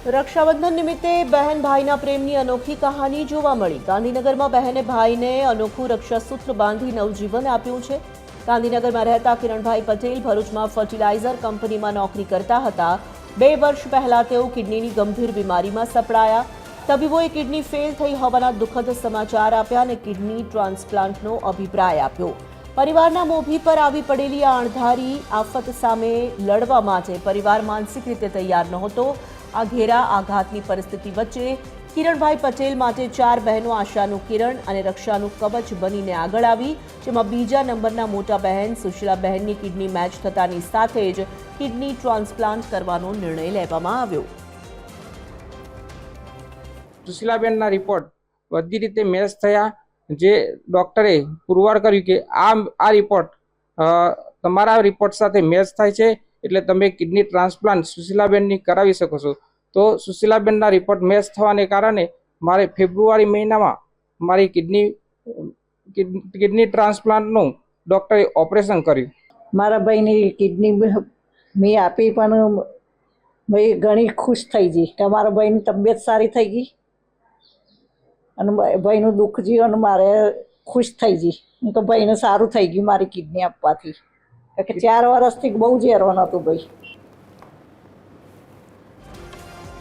રક્ષાબંધન નિમિત્તે બહેન ભાઈના પ્રેમની અનોખી કહાની જોવા મળી। ગાંધીનગરમાં બહેને ભાઈને અનોખું રક્ષાસૂત્ર બાંધી નવજીવન આપ્યું છે। ગાંધીનગરમાં રહેતા કિરણભાઈ પટેલ ભરૂચમાં ફર્ટિલાઇઝર કંપનીમાં નોકરી કરતા હતા। 2 વર્ષ પહેલા તેઓ કિડનીની ગંભીર બીમારીમાં સપડાયા। તબીબોએ કિડની ફેલ થઈ હોવાના દુઃખદ સમાચાર આપ્યા અને કિડની ટ્રાન્સપ્લાન્ટનો અભિપ્રાય આપ્યો। પરિવારના મોભી પર આવી પડેલી આ અણધારી આફત સામે લડવા માટે પરિવાર માનસિક રીતે તૈયાર નહોતો। આ ઘેરા આઘાતની પરિસ્થિતિ વચ્ચે કિરણભાઈ પટેલ માટે 4 બહેનો આશાનું કિરણ અને રક્ષાનું કવચ બનીને આગળ આવી, જેમાં બીજા નંબરના મોટા બહેન સુશીલાબહેનની કિડની મેચ થતાની સાથે જ કિડની ટ્રાન્સપ્લાન્ટ કરવાનો નિર્ણય લેવામાં આવ્યો। સુશીલાબેનના રિપોર્ટ બધી રીતે મેચ થયા। જે ડૉક્ટરે પુરવાર કર્યું કે આ રિપોર્ટ તમારા રિપોર્ટ સાથે મેચ થાય છે, એટલે તમે કિડની ટ્રાન્સપ્લાન્ટ સુશીલાબેનની કરાવી શકો છો। તો સુશીલાબેનના રિપોર્ટ મેચ થવાને કારણે મારે ફેબ્રુઆરી મહિનામાં મારી કિડની ટ્રાન્સપ્લાન્ટનું ડૉક્ટરે ઓપરેશન કર્યું। મારા ભાઈની કિડની મેં આપી, પણ ભાઈ ઘણી ખુશ થઈ ગઈ કે મારા ભાઈની તબિયત સારી થઈ ગઈ અને ભાઈનું દુઃખ જીવન મારે ખુશ થઈ ગઈ તો ભાઈને સારું થઈ ગયું મારી કિડની આપવાથી। કે 4 વર્ષથી બહુ જ હેરાન હતું ભાઈ।